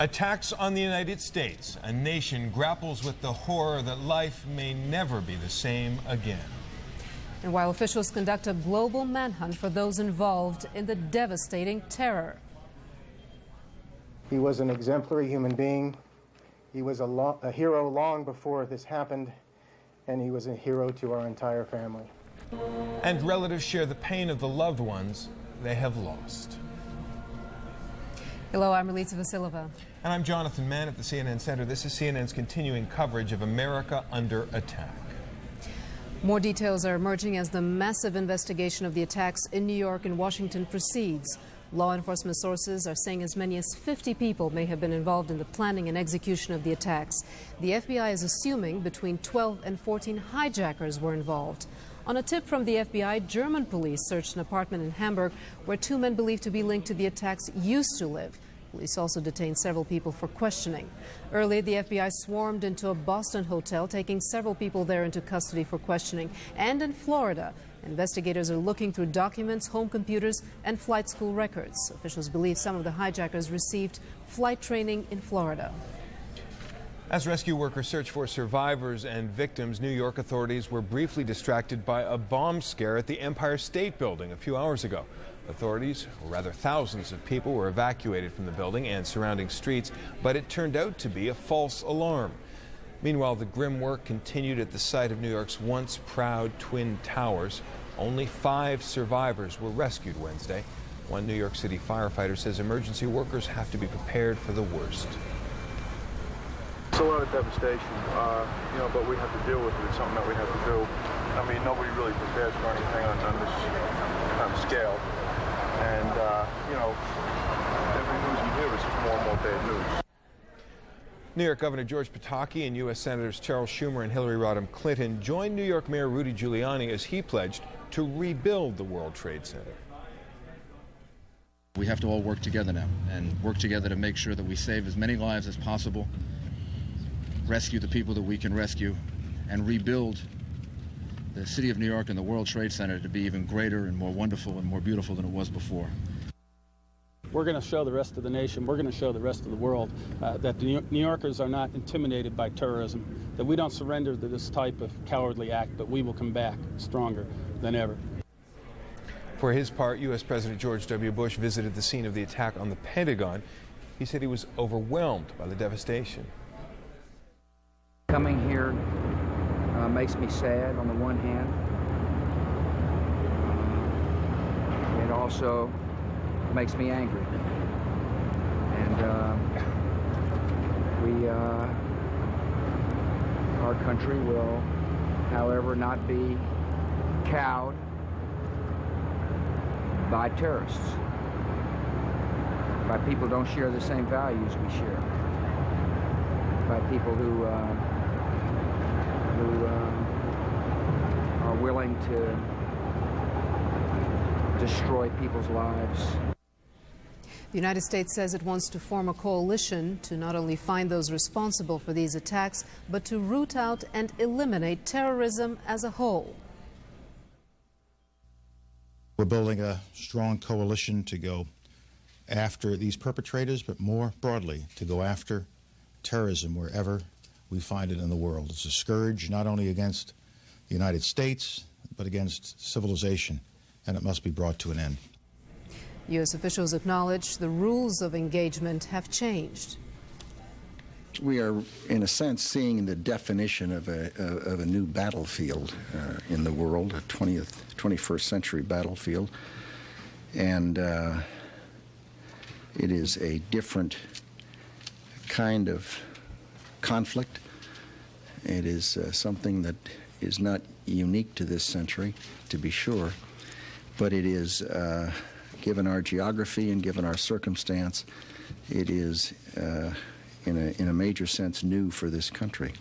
Attacks on the United States. A nation grapples with the horror that life may never be the same again. And while officials conduct a global manhunt for those involved in the devastating terror. He was an exemplary human being. He was a hero long before this happened, and he was a hero to our entire family. And relatives share the pain of the loved ones they have lost. Hello, I'm Relitza Vasilova. And I'm Jonathan Mann at the CNN Center. This is CNN's continuing coverage of America under attack. More details are emerging as the massive investigation of the attacks in New York and Washington proceeds. Law enforcement sources are saying as many as 50 people may have been involved in the planning and execution of the attacks. The FBI is assuming between 12 and 14 hijackers were involved. On a tip from the FBI, German police searched an apartment in Hamburg where two men believed to be linked to the attacks used to live. Police also detained several people for questioning. Earlier, the FBI swarmed into a Boston hotel, taking several people there into custody for questioning. And in Florida, investigators are looking through documents, home computers, and flight school records. Officials believe some of the hijackers received flight training in Florida. As rescue workers search for survivors and victims, New York authorities were briefly distracted by a bomb scare at the Empire State Building a few hours ago. Authorities, or rather thousands of people, were evacuated from the building and surrounding streets, but it turned out to be a false alarm. Meanwhile, the grim work continued at the site of New York's once proud Twin Towers. Only 5 survivors were rescued Wednesday. One New York City firefighter says emergency workers have to be prepared for the worst. It's a lot of devastation, but we have to deal with it. It's something that we have to do. I mean, nobody really prepares for anything on this kind of scale. And, every news you hear is just more and more bad news. New York Governor George Pataki and U.S. Senators Charles Schumer and Hillary Rodham Clinton joined New York Mayor Rudy Giuliani as he pledged to rebuild the World Trade Center. We have to all work together now and work together to make sure that we save as many lives as possible, rescue the people that we can rescue, and rebuild the city of New York and the World Trade Center to be even greater and more wonderful and more beautiful than it was before. We're going to show the rest of the nation, we're going to show the rest of the world that the New Yorkers are not intimidated by terrorism, that we don't surrender to this type of cowardly act, but we will come back stronger than ever. For his part, U.S. President George W. Bush visited the scene of the attack on the Pentagon. He said he was overwhelmed by the devastation. Coming here makes me sad on the one hand. It also makes me angry. And our country will, however, not be cowed by terrorists, by people who don't share the same values we share, by people who are willing to destroy people's lives. The United States says it wants to form a coalition to not only find those responsible for these attacks, but to root out and eliminate terrorism as a whole. We're building a strong coalition to go after these perpetrators, but more broadly, to go after terrorism wherever we find it in the world. It's a scourge not only against the United States, but against civilization, and it must be brought to an end. U.S. officials acknowledge the rules of engagement have changed. We are, in a sense, seeing the definition of a new battlefield in the world, a 21st century battlefield. And it is a different kind of conflict. It is something that is not unique to this century, to be sure, but it is, given our geography and given our circumstance, it is in a major sense new for this country.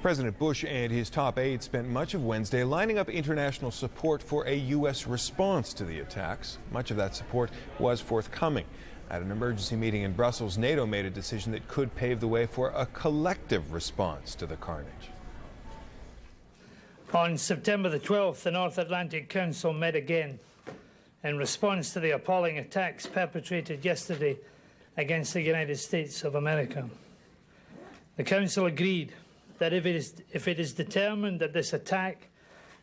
President Bush and his top aides spent much of Wednesday lining up international support for a U.S. response to the attacks. Much of that support was forthcoming. At an emergency meeting in Brussels, NATO made a decision that could pave the way for a collective response to the carnage. On September the 12th, the North Atlantic Council met again in response to the appalling attacks perpetrated yesterday against the United States of America. The Council agreed that if it is determined that this attack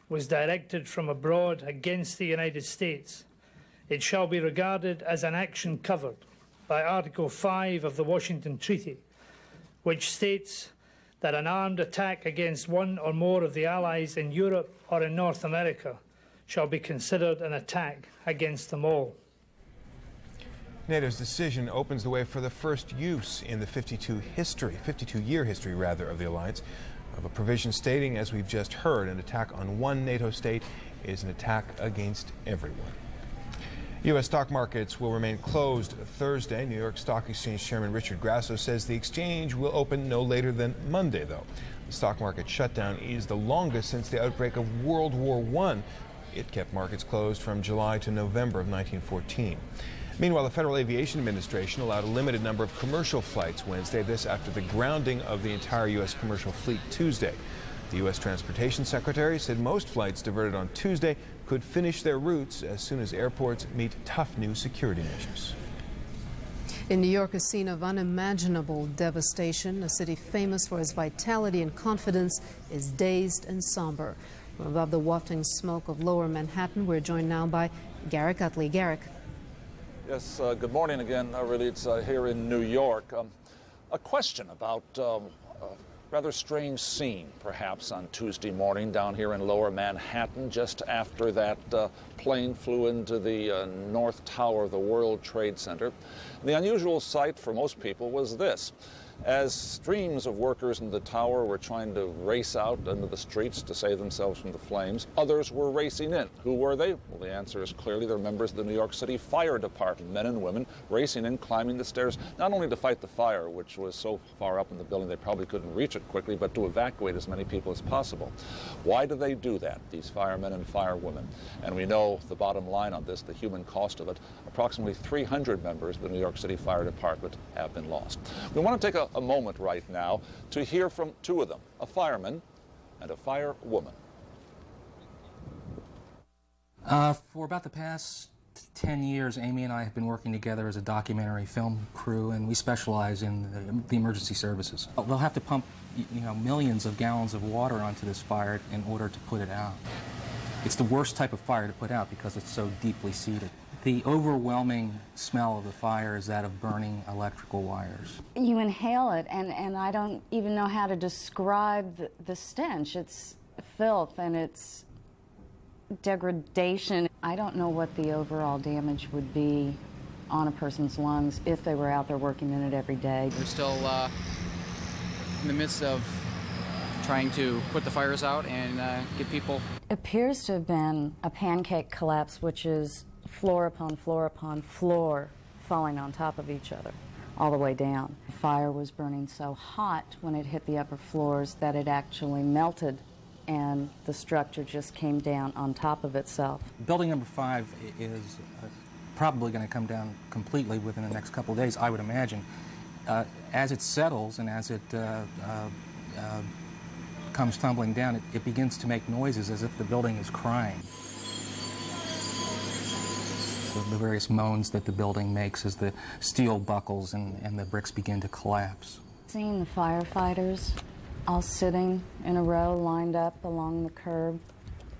was directed from abroad against the United States, it shall be regarded as an action covered by Article 5 of the Washington Treaty, which states that an armed attack against one or more of the Allies in Europe or in North America shall be considered an attack against them all. NATO's decision opens the way for the first use in the 52-year history of the alliance of a provision stating, as we've just heard, an attack on one NATO state is an attack against everyone. U.S. stock markets will remain closed Thursday. New York Stock Exchange Chairman Richard Grasso says the exchange will open no later than Monday, though. The stock market shutdown is the longest since the outbreak of World War I. It kept markets closed from July to November of 1914. Meanwhile, the Federal Aviation Administration allowed a limited number of commercial flights Wednesday, this after the grounding of the entire U.S. commercial fleet Tuesday. The U.S. Transportation Secretary said most flights diverted on Tuesday could finish their routes as soon as airports meet tough new security measures. In New York, a scene of unimaginable devastation. A city famous for its vitality and confidence is dazed and somber. From above the wafting smoke of lower Manhattan, we're joined now by Garrick Utley. Garrick. Yes, good morning again. Really, it's here in New York. A question about a rather strange scene, perhaps, on Tuesday morning down here in lower Manhattan, just after that plane flew into the North Tower of the World Trade Center. The unusual sight for most people was this. As streams of workers in the tower were trying to race out into the streets to save themselves from the flames, others were racing in. Who were they? Well, the answer is clearly they're members of the New York City Fire Department, men and women racing in, climbing the stairs, not only to fight the fire, which was so far up in the building they probably couldn't reach it quickly, but to evacuate as many people as possible. Why do they do that, these firemen and firewomen? And we know the bottom line on this, the human cost of it. Approximately 300 members of the New York City Fire Department have been lost. We want to take a moment right now to hear from two of them, a fireman and a firewoman. For about the past 10 years, Amy and I have been working together as a documentary film crew, and we specialize in the emergency services. They'll have to pump, millions of gallons of water onto this fire in order to put it out. It's the worst type of fire to put out because it's so deeply seated. The overwhelming smell of the fire is that of burning electrical wires. You inhale it, and I don't even know how to describe the stench. It's filth and it's degradation. I don't know what the overall damage would be on a person's lungs if they were out there working in it every day. We're still in the midst of trying to put the fires out and get people. It appears to have been a pancake collapse, which is floor upon floor upon floor falling on top of each other all the way down. The fire was burning so hot when it hit the upper floors that it actually melted and the structure just came down on top of itself. Building number 5 is probably going to come down completely within the next couple of days, I would imagine. As it settles and as it comes tumbling down, it begins to make noises as if the building is crying. The various moans that the building makes as the steel buckles and the bricks begin to collapse. Seeing the firefighters all sitting in a row lined up along the curb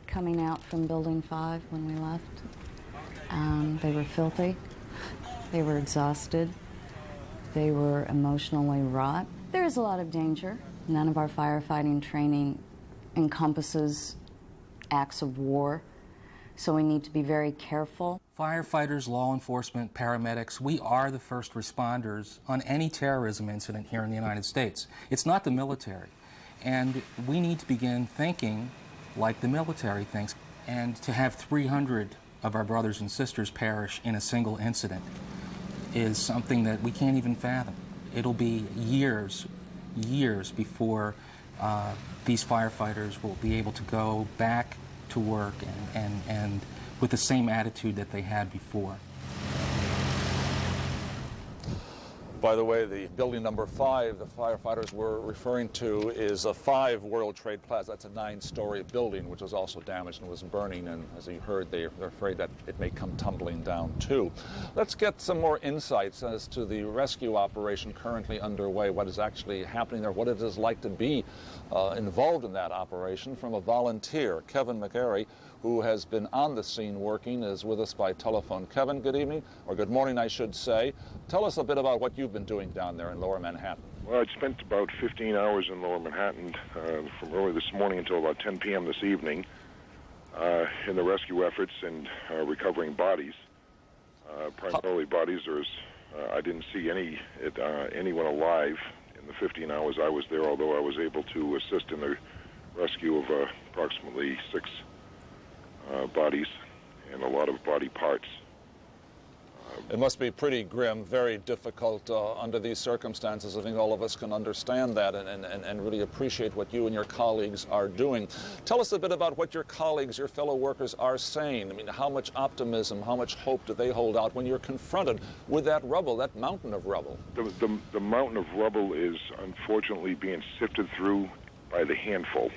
coming out from Building 5 when we left. They were filthy, they were exhausted, they were emotionally wrought. There is a lot of danger. None of our firefighting training encompasses acts of war, so we need to be very careful. Firefighters, law enforcement, paramedics, we are the first responders on any terrorism incident here in the United States. It's not the military. And we need to begin thinking like the military thinks. And to have 300 of our brothers and sisters perish in a single incident is something that we can't even fathom. It'll be years before these firefighters will be able to go back to work and with the same attitude that they had before. By the way, the building number 5 the firefighters were referring to is a 5 World Trade Plaza. That's a 9-story building, which was also damaged and was burning. And as you heard, they're afraid that it may come tumbling down, too. Let's get some more insights as to the rescue operation currently underway, what is actually happening there, what it is like to be involved in that operation from a volunteer. Kevin McGarry, who has been on the scene working, is with us by telephone. Kevin, good evening, or good morning, I should say. Tell us a bit about what you've been doing down there in Lower Manhattan. Well, I spent about 15 hours in Lower Manhattan from early this morning until about 10 p.m. this evening in the rescue efforts and recovering bodies, primarily bodies. I didn't see anyone alive in the 15 hours I was there, although I was able to assist in the rescue of approximately 6 bodies and a lot of body parts. It must be pretty grim, very difficult under these circumstances. I think all of us can understand that and really appreciate what you and your colleagues are doing. Tell us a bit about what your colleagues, your fellow workers are saying. I mean, how much optimism, how much hope do they hold out when you're confronted with that rubble, that mountain of rubble? The mountain of rubble is unfortunately being sifted through by the handful.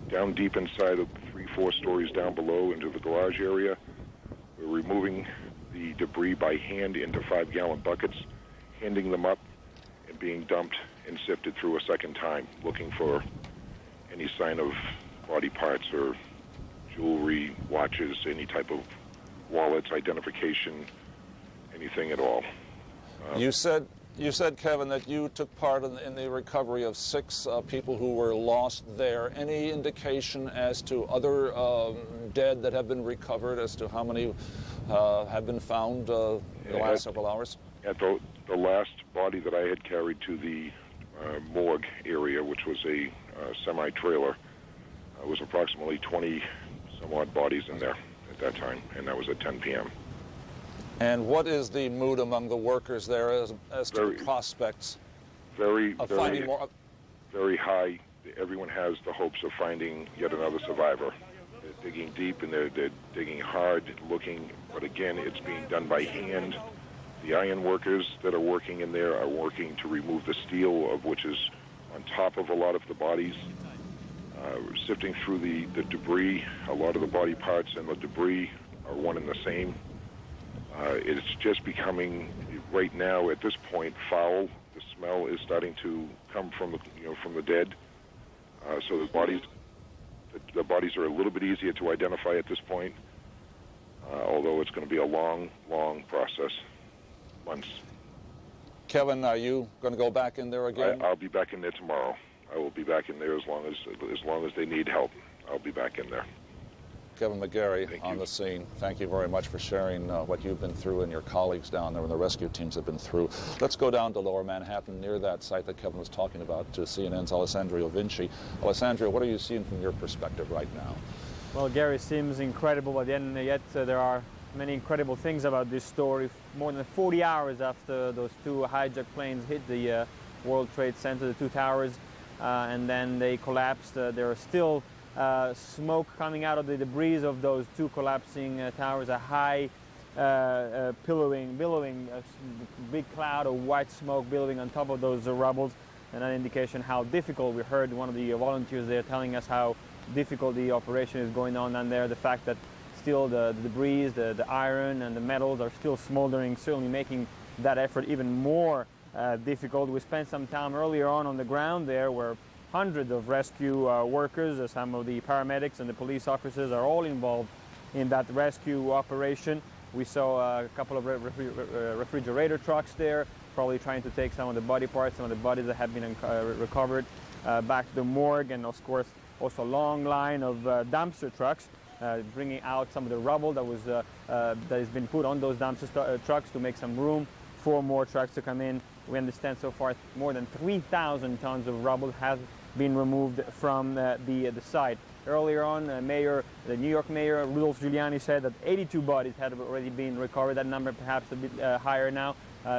Down deep inside of 3-4 stories down below into the garage area, we're removing the debris by hand into 5-gallon buckets, handing them up and being dumped and sifted through a second time, looking for any sign of body parts or jewelry, watches, any type of wallets, identification, anything at all. You said, Kevin, that you took part in the recovery of 6 people who were lost there. Any indication as to other dead that have been recovered, as to how many have been found in the last several hours? At the last body that I had carried to the morgue area, which was a semi-trailer, was approximately 20-some-odd bodies in there at that time, and that was at 10 p.m. And what is the mood among the workers there as to prospects of finding more? Very high. Everyone has the hopes of finding yet another survivor. They're digging deep and they're digging hard, looking, but again, it's being done by hand. The iron workers that are working in there are working to remove the steel, of which is on top of a lot of the bodies. Sifting through the debris, a lot of the body parts and the debris are one and the same. It's just becoming, right now at this point, foul. The smell is starting to come from the dead. So the bodies are a little bit easier to identify at this point, although it's going to be a long, long process, months. Kevin, are you going to go back in there again? I'll be back in there tomorrow. I will be back in there as long as they need help. I'll be back in there. Kevin McGarry on the scene. Thank you very much for sharing what you've been through and your colleagues down there and the rescue teams have been through. Let's go down to Lower Manhattan near that site that Kevin was talking about to CNN's Alessandro Vinci. Alessandro, what are you seeing from your perspective right now? Well, Gary, seems incredible, but yet there are many incredible things about this story. More than 40 hours after those 2 hijacked planes hit the World Trade Center, the 2 towers, and then they collapsed. There are still smoke coming out of the debris of those 2 collapsing towers, a high billowing, big cloud of white smoke billowing on top of those rubbles, and an indication how difficult. We heard one of the volunteers there telling us how difficult the operation is going on down there, the fact that still the debris, the iron and the metals are still smoldering, certainly making that effort even more difficult. We spent some time earlier on the ground there where hundreds of rescue workers, some of the paramedics and the police officers are all involved in that rescue operation. We saw a couple of refrigerator trucks there, probably trying to take some of the body parts, some of the bodies that have been recovered back to the morgue, and of course also a long line of dumpster trucks bringing out some of the rubble that has been put on those dumpster trucks to make some room for more trucks to come in. We understand so far more than 3,000 tons of rubble has been removed from the site. Earlier on, the New York Mayor, Rudolph Giuliani, said that 82 bodies had already been recovered. That number perhaps a bit higher now,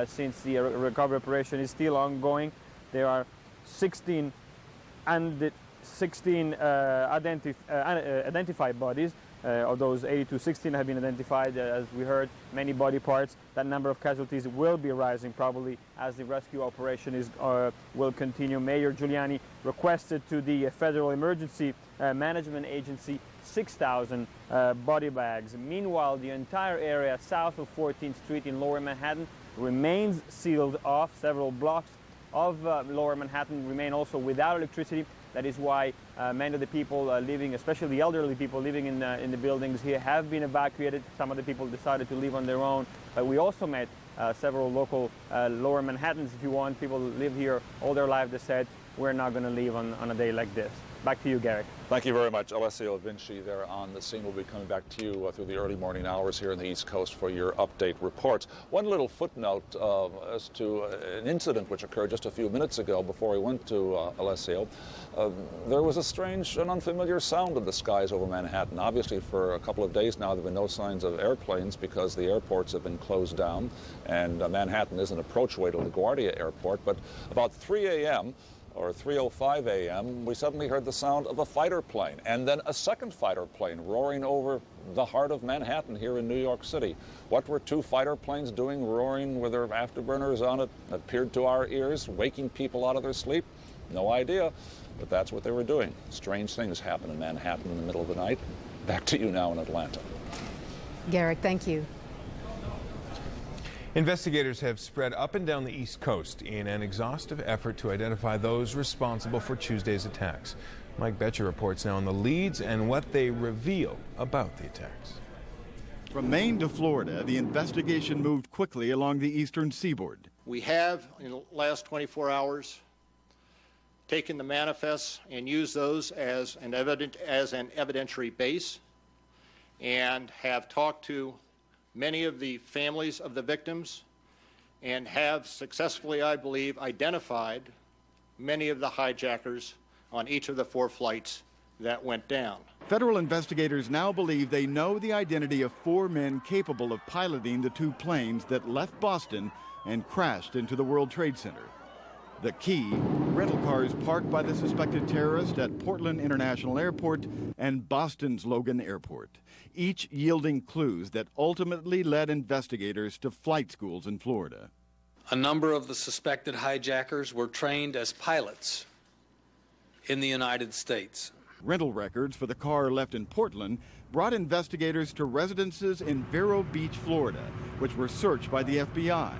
since the recovery operation is still ongoing. There are 16 identified bodies. Of those 82, 16 have been identified, as we heard, many body parts. That number of casualties will be rising probably as the rescue operation will continue. Mayor Giuliani requested to the Federal Emergency Management Agency 6,000 body bags. Meanwhile, the entire area south of 14th Street in Lower Manhattan remains sealed off. Several blocks of Lower Manhattan remain also without electricity. That is why many of the people living, especially the elderly people living in the buildings here, have been evacuated. Some of the people decided to leave on their own. But we also met several local Lower Manhattans, if you want. People live here all their life. They said, we're not going to leave on a day like this. Back to you, Garrick. Thank you very much. Alessio Vinci there on the scene. We'll be coming back to you through the early morning hours here in the East Coast for your update reports. One little footnote as to an incident which occurred just a few minutes ago before we went to Alessio. There was a strange and unfamiliar sound in the skies over Manhattan. Obviously, for a couple of days now, there have been no signs of airplanes because the airports have been closed down, and Manhattan is an approachway to LaGuardia Airport. But about 3 a.m., or 3:05 a.m., we suddenly heard the sound of a fighter plane, and then a second fighter plane roaring over the heart of Manhattan here in New York City. What were two fighter planes doing, roaring with their afterburners on it, appeared to our ears, waking people out of their sleep? No idea, but that's what they were doing. Strange things happen in Manhattan in the middle of the night. Back to you now in Atlanta. Garrick, thank you. Investigators have spread up and down the East Coast in an exhaustive effort to identify those responsible for Tuesday's attacks. Mike Betcher reports now on the leads and what they reveal about the attacks. From Maine to Florida, the investigation moved quickly along the eastern seaboard. We have, in the last 24 hours, taken the manifests and used those as an evidentiary base, and have talked to many of the families of the victims, and have successfully, I believe, identified many of the hijackers on each of the 4 flights that went down. Federal investigators now believe they know the identity of 4 men capable of piloting the 2 planes that left Boston and crashed into the World Trade Center. The key, rental cars parked by the suspected terrorist at Portland International Airport and Boston's Logan Airport, each yielding clues that ultimately led investigators to flight schools in Florida. A number of the suspected hijackers were trained as pilots in the United States. Rental records for the car left in Portland brought investigators to residences in Vero Beach, Florida, which were searched by the FBI.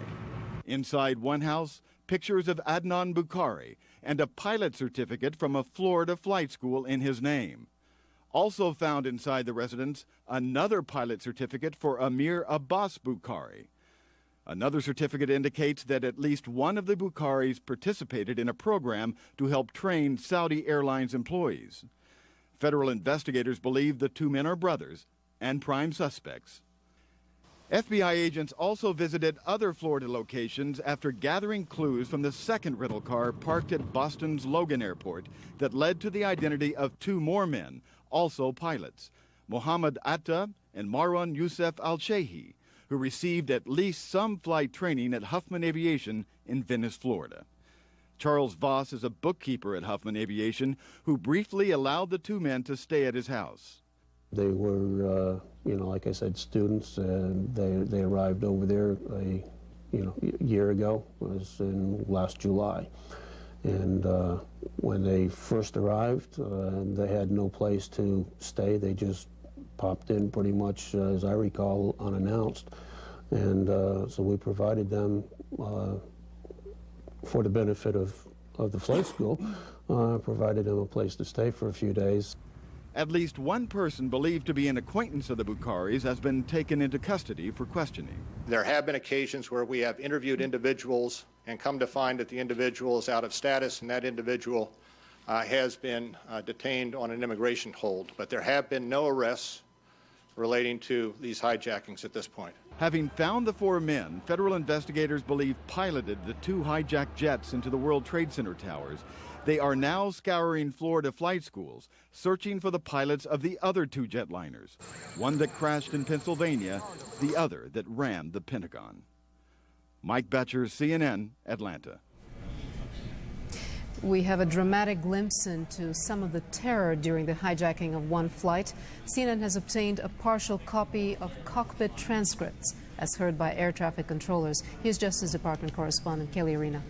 Inside one house, pictures of Adnan Bukhari and a pilot certificate from a Florida flight school in his name. Also found inside the residence, another pilot certificate for Amir Abbas Bukhari. Another certificate indicates that at least one of the Bukharis participated in a program to help train Saudi Airlines employees. Federal investigators believe the 2 men are brothers and prime suspects. FBI agents also visited other Florida locations after gathering clues from the second rental car parked at Boston's Logan Airport that led to the identity of 2 more men, also pilots, Mohammed Atta and Marwan Youssef Al-Shehi, who received at least some flight training at Huffman Aviation in Venice, Florida. Charles Voss is a bookkeeper at Huffman Aviation who briefly allowed the 2 men to stay at his house. They were, like I said, students, and they arrived over there a year ago. It was in last July. And when they first arrived, they had no place to stay. They just popped in pretty much, as I recall, unannounced. And so we provided them, for the benefit of the flight school, provided them a place to stay for a few days. At least one person believed to be an acquaintance of the Bukharis has been taken into custody for questioning. There have been occasions where we have interviewed individuals and come to find that the individual is out of status, and that individual has been detained on an immigration hold. But there have been no arrests relating to these hijackings at this point. Having found the 4 men, federal investigators believe piloted the 2 hijacked jets into the World Trade Center towers. They are now scouring Florida flight schools, searching for the pilots of the other 2 jetliners, one that crashed in Pennsylvania, the other that rammed the Pentagon. Mike Betcher, CNN, Atlanta. We have a dramatic glimpse into some of the terror during the hijacking of one flight. CNN has obtained a partial copy of cockpit transcripts as heard by air traffic controllers. Here's Justice Department correspondent Kelly Arena.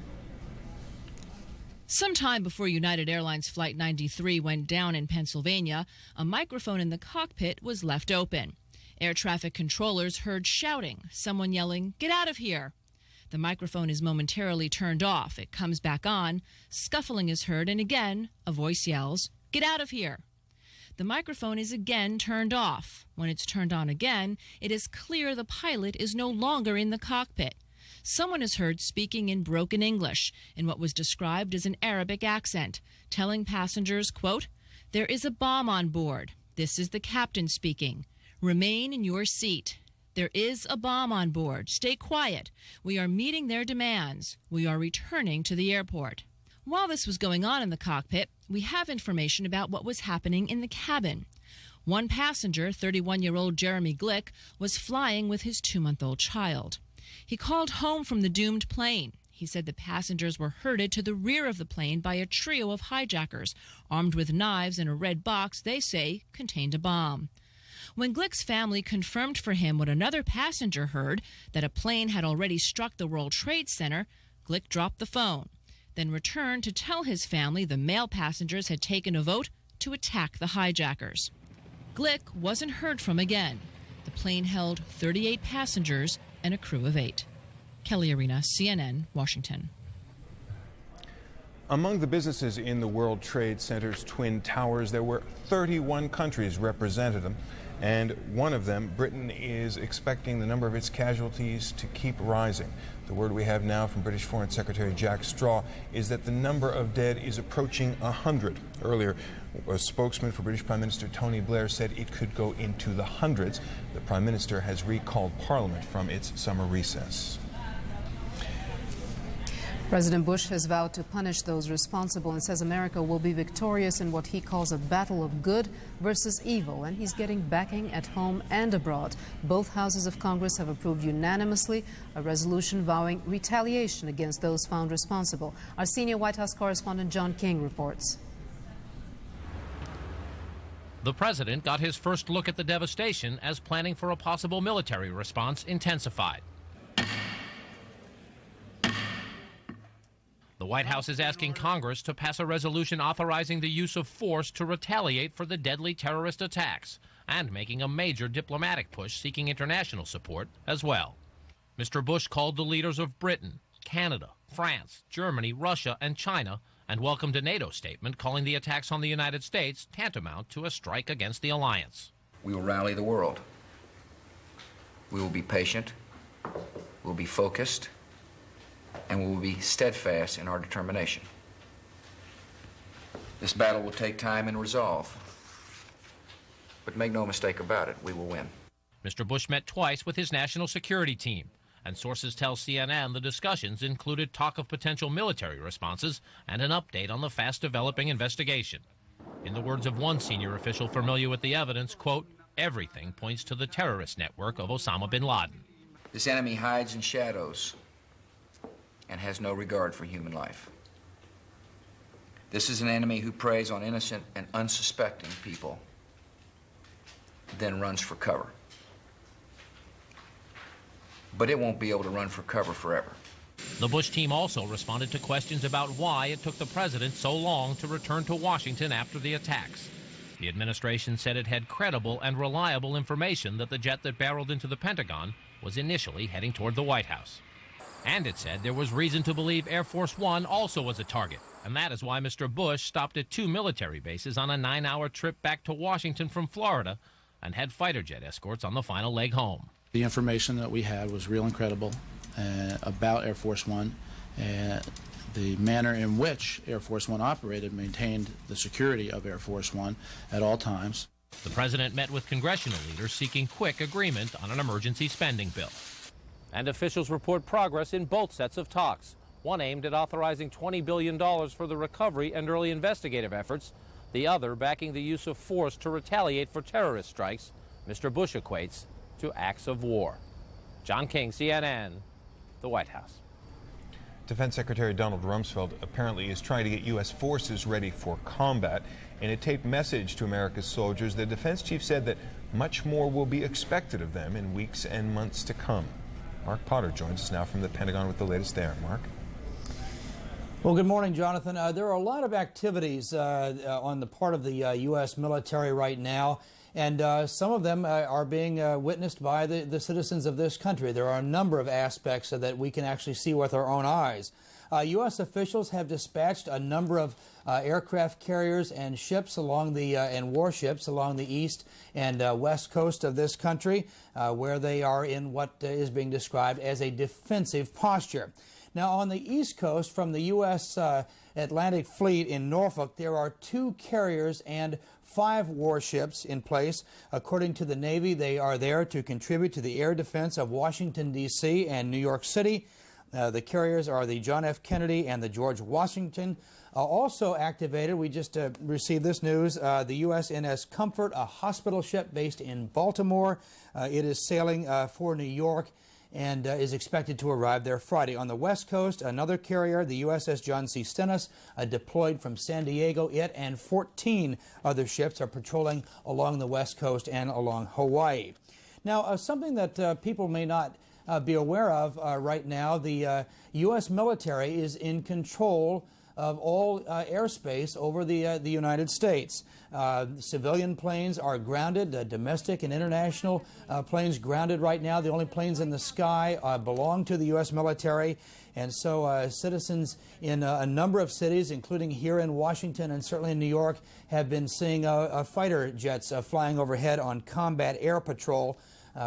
Sometime before United Airlines Flight 93 went down in Pennsylvania, a microphone in the cockpit was left open. Air traffic controllers heard shouting, someone yelling, "Get out of here!" The microphone is momentarily turned off. It comes back on. Scuffling is heard, and again, a voice yells, "Get out of here!" The microphone is again turned off. When it's turned on again, it is clear the pilot is no longer in the cockpit. Someone is heard speaking in broken English, in what was described as an Arabic accent, telling passengers, quote, "There is a bomb on board. This is the captain speaking. Remain in your seat. There is a bomb on board. Stay quiet. We are meeting their demands. We are returning to the airport." While this was going on in the cockpit, we have information about what was happening in the cabin. One passenger, 31-year-old Jeremy Glick, was flying with his 2-month-old child. He called home from the doomed plane. He said the passengers were herded to the rear of the plane by a trio of hijackers, armed with knives and a red box they say contained a bomb. When Glick's family confirmed for him what another passenger heard, that a plane had already struck the World Trade Center, Glick dropped the phone, then returned to tell his family the male passengers had taken a vote to attack the hijackers. Glick wasn't heard from again. The plane held 38 passengers and a crew of 8. Kelly Arena, CNN, Washington. Among the businesses in the World Trade Center's Twin Towers, there were 31 countries represented them. And one of them, Britain, is expecting the number of its casualties to keep rising. The word we have now from British Foreign Secretary Jack Straw is that the number of dead is approaching 100. Earlier, a spokesman for British Prime Minister Tony Blair said it could go into the hundreds. The Prime Minister has recalled Parliament from its summer recess. President Bush has vowed to punish those responsible and says America will be victorious in what he calls a battle of good versus evil, and he's getting backing at home and abroad. Both houses of Congress have approved unanimously a resolution vowing retaliation against those found responsible. Our senior White House correspondent John King reports. The president got his first look at the devastation as planning for a possible military response intensified. The White House is asking Congress to pass a resolution authorizing the use of force to retaliate for the deadly terrorist attacks and making a major diplomatic push seeking international support as well. Mr. Bush called the leaders of Britain, Canada, France, Germany, Russia, and China and welcomed a NATO statement calling the attacks on the United States tantamount to a strike against the alliance. We will rally the world. We will be patient. We'll be focused. And we will be steadfast in our determination. This battle will take time and resolve. But make no mistake about it, we will win. Mr. Bush met twice with his national security team, and sources tell CNN the discussions included talk of potential military responses and an update on the fast-developing investigation. In the words of one senior official familiar with the evidence, quote, "Everything points to the terrorist network of Osama bin Laden." This enemy hides in shadows and has no regard for human life. This is an enemy who preys on innocent and unsuspecting people, then runs for cover. But it won't be able to run for cover forever. The Bush team also responded to questions about why it took the president so long to return to Washington after the attacks. The administration said it had credible and reliable information that the jet that barreled into the Pentagon was initially heading toward the White House. And it said there was reason to believe Air Force One also was a target. And that is why Mr. Bush stopped at 2 military bases on a 9-hour trip back to Washington from Florida and had fighter jet escorts on the final leg home. The information that we had was real and credible about Air Force One. The manner in which Air Force One operated maintained the security of Air Force One at all times. The president met with congressional leaders seeking quick agreement on an emergency spending bill. And officials report progress in both sets of talks. One aimed at authorizing $20 billion for the recovery and early investigative efforts. The other backing the use of force to retaliate for terrorist strikes Mr. Bush equates to acts of war. John King, CNN, the White House. Defense Secretary Donald Rumsfeld apparently is trying to get U.S. forces ready for combat. In a taped message to America's soldiers, the defense chief said that much more will be expected of them in weeks and months to come. Mark Potter joins us now from the Pentagon with the latest there. Mark? Well, good morning, Jonathan. There are a lot of activities on the part of the U.S. military right now, and some of them are being witnessed by the citizens of this country. There are a number of aspects that we can actually see with our own eyes. U.S. officials have dispatched a number of aircraft carriers and ships along the and warships along the east and west coast of this country, where they are in what is being described as a defensive posture. Now, on the East Coast, from the U.S. Atlantic Fleet in Norfolk, there are 2 carriers and 5 warships in place. According to the Navy, they are there to contribute to the air defense of Washington, D.C. and New York City. The carriers are the John F. Kennedy and the George Washington. Also activated, we just received this news, the USNS Comfort, a hospital ship based in Baltimore. It is sailing for New York and is expected to arrive there Friday. On the West Coast, another carrier, the USS John C. Stennis, deployed from San Diego. It and 14 other ships are patrolling along the West Coast and along Hawaii. Now, something that people may not be aware of right now, the U.S. military is in control of all airspace over the United States. Civilian planes are grounded, domestic and international planes grounded right now. The only planes in the sky belong to the U.S. military. And so citizens in a number of cities, including here in Washington and certainly in New York, have been seeing fighter jets flying overhead on combat air patrol.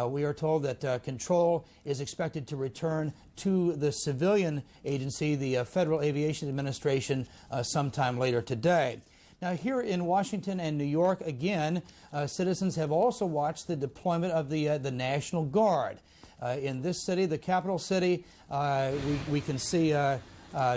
We are told that control is expected to return to the civilian agency, the Federal Aviation Administration, sometime later today. Now, here in Washington and New York, again, citizens have also watched the deployment of the National Guard. In this city, the capital city, we can see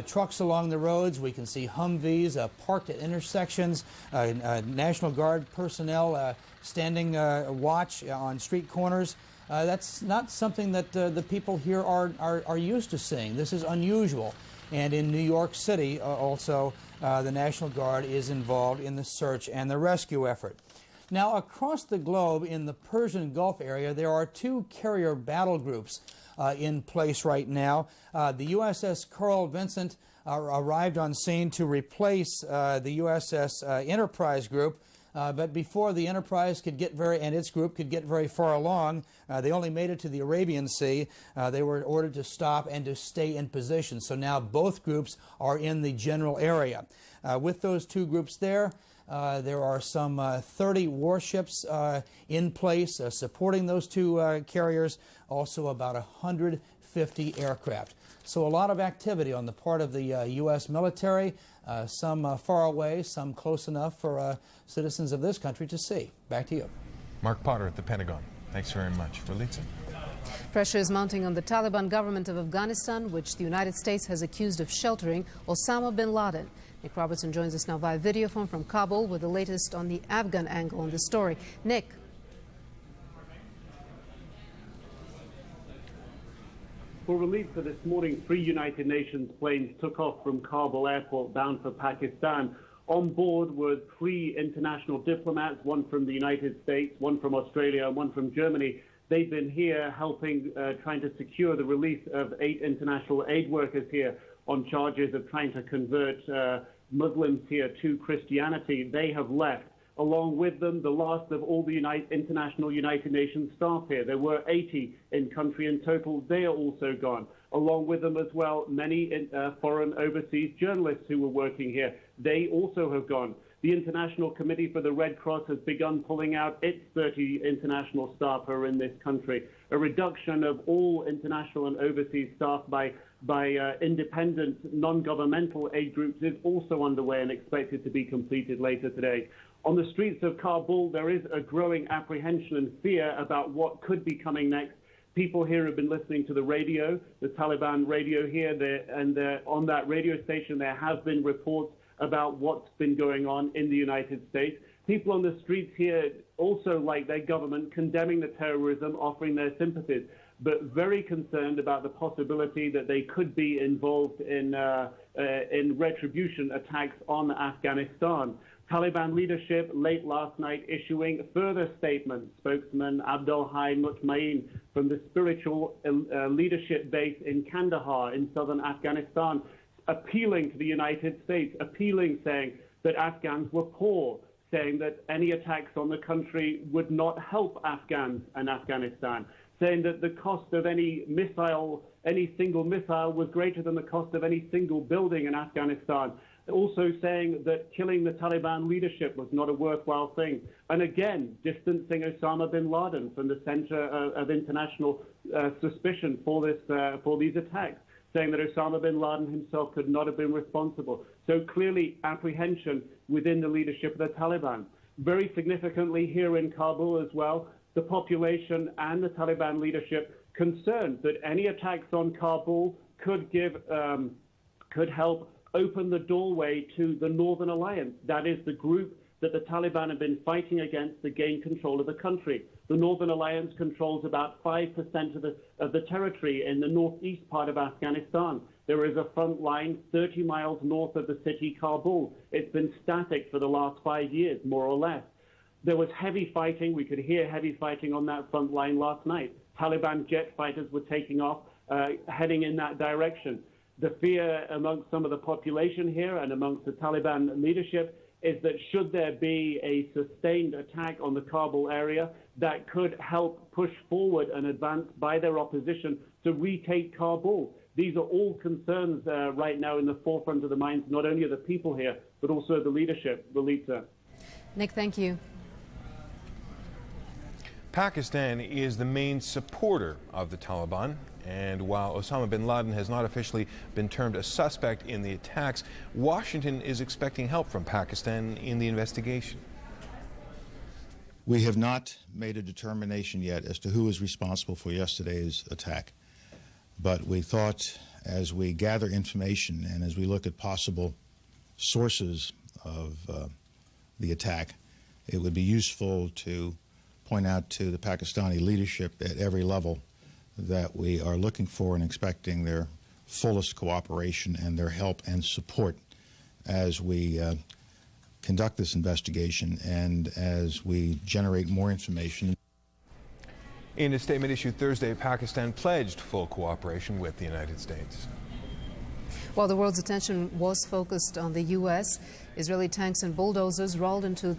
trucks along the roads. We can see Humvees parked at intersections, National Guard personnel standing watch on street corners. That's not something that the people here are used to seeing. This is unusual. And in New York City also, the National Guard is involved in the search and the rescue effort. Now, across the globe in the Persian Gulf area, there are 2 carrier battle groups in place right now. The USS Carl Vinson arrived on scene to replace the USS Enterprise group. But before the Enterprise could get its group could get very far along, they only made it to the Arabian Sea. They were ordered to stop and to stay in position. So now both groups are in the general area. With those 2 groups there are some 30 warships in place supporting those 2 carriers, also about 150 aircraft. So a lot of activity on the part of the U.S. military, some far away, some close enough for citizens of this country to see. Back to you. Mark Potter at the Pentagon. Thanks very much. Ralitza. Pressure is mounting on the Taliban government of Afghanistan, which the United States has accused of sheltering Osama bin Laden. Nick Robertson joins us now via video phone from Kabul with the latest on the Afghan angle on the story. Nick. For relief for this morning, 3 United Nations planes took off from Kabul airport bound for Pakistan. On board were 3 international diplomats, one from the United States, one from Australia, and one from Germany. They've been here helping, trying to secure the release of 8 international aid workers here on charges of trying to convert Muslims here to Christianity. They have left. Along with them, the last of all the international United Nations staff here. There were 80 in country in total. They are also gone. Along with them as well, many foreign overseas journalists who were working here. They also have gone. The International Committee for the Red Cross has begun pulling out its 30 international staff who are in this country. A reduction of all international and overseas staff by independent, non-governmental aid groups is also underway and expected to be completed later today. On the streets of Kabul, there is a growing apprehension and fear about what could be coming next. People here have been listening to the radio, the Taliban radio here, and on that radio station there have been reports about what's been going on in the United States. People on the streets here also, like their government, condemning the terrorism, offering their sympathies. but very concerned about the possibility that they could be involved in retribution attacks on Afghanistan. Taliban leadership late last night issuing further statements. Spokesman Abdul Hai Mutmain from the spiritual leadership base in Kandahar in southern Afghanistan, appealing to the United States, saying that Afghans were poor, saying that any attacks on the country would not help Afghans and Afghanistan, saying that the cost of any single missile was greater than the cost of any single building in Afghanistan. Also saying that killing the Taliban leadership was not a worthwhile thing. And again, distancing Osama bin Laden from the center of international suspicion for these attacks, saying that Osama bin Laden himself could not have been responsible. So clearly apprehension within the leadership of the Taliban. Very significantly here in Kabul as well, the population and the Taliban leadership concerned that any attacks on Kabul could help open the doorway to the Northern Alliance. That is the group that the Taliban have been fighting against to gain control of the country. The Northern Alliance controls about 5% of the territory in the northeast part of Afghanistan. There is a front line 30 miles north of the city, Kabul. It's been static for the last 5 years, more or less. There was heavy fighting. We could hear heavy fighting on that front line last night. Taliban jet fighters were taking off, heading in that direction. The fear amongst some of the population here and amongst the Taliban leadership is that should there be a sustained attack on the Kabul area, that could help push forward an advance by their opposition to retake Kabul. These are all concerns right now in the forefront of the minds, not only of the people here, but also the leadership. Lolita. Nick, thank you. Pakistan is the main supporter of the Taliban. And while Osama bin Laden has not officially been termed a suspect in the attacks, Washington is expecting help from Pakistan in the investigation. We have not made a determination yet as to who is responsible for yesterday's attack. But we thought, as we gather information and as we look at possible sources of the attack, it would be useful to point out to the Pakistani leadership at every level that we are looking for and expecting their fullest cooperation and their help and support as we conduct this investigation and as we generate more information. In a statement issued Thursday, Pakistan pledged full cooperation with the United States. While the world's attention was focused on the U.S., Israeli tanks and bulldozers rolled into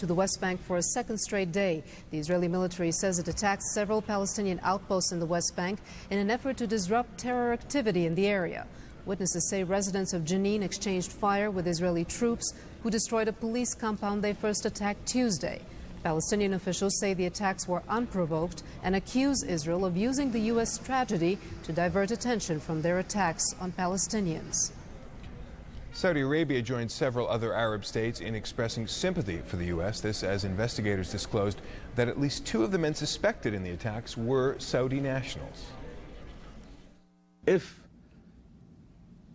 the West Bank for a second straight day. The Israeli military says it attacked several Palestinian outposts in the West Bank in an effort to disrupt terror activity in the area. Witnesses say residents of Jenin exchanged fire with Israeli troops who destroyed a police compound they first attacked Tuesday. Palestinian officials say the attacks were unprovoked and accuse Israel of using the U.S. tragedy to divert attention from their attacks on Palestinians. Saudi Arabia joined several other Arab states in expressing sympathy for the U.S. This as investigators disclosed that at least 2 of the men suspected in the attacks were Saudi nationals. If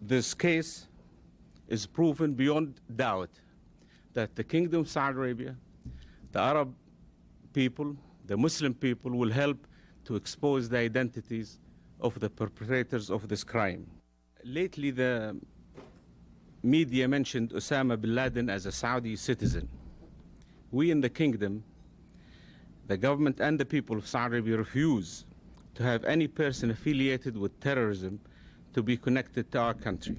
this case is proven beyond doubt that the Kingdom of Saudi Arabia, the Arab people, the Muslim people will help to expose the identities of the perpetrators of this crime. Lately, the media mentioned Osama bin Laden as a Saudi citizen. We in the kingdom, the government and the people of Saudi Arabia refuse to have any person affiliated with terrorism to be connected to our country.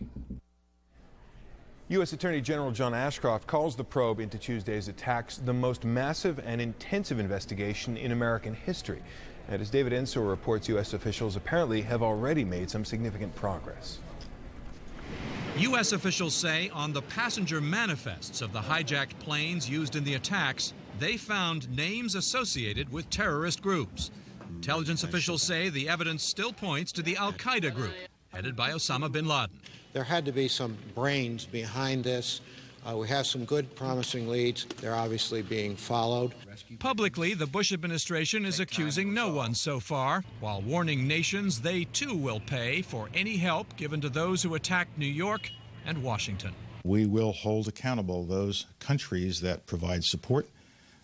U.S. Attorney General John Ashcroft calls the probe into Tuesday's attacks the most massive and intensive investigation in American history. And as David Ensor reports, U.S. officials apparently have already made some significant progress. U.S. officials say on the passenger manifests of the hijacked planes used in the attacks, they found names associated with terrorist groups. Intelligence officials say the evidence still points to the Al-Qaeda group, headed by Osama bin Laden. There had to be some brains behind this. We have some good, promising leads. They're obviously being followed. Publicly, the Bush administration is accusing no one so far, while warning nations they too will pay for any help given to those who attacked New York and Washington. We will hold accountable those countries that provide support,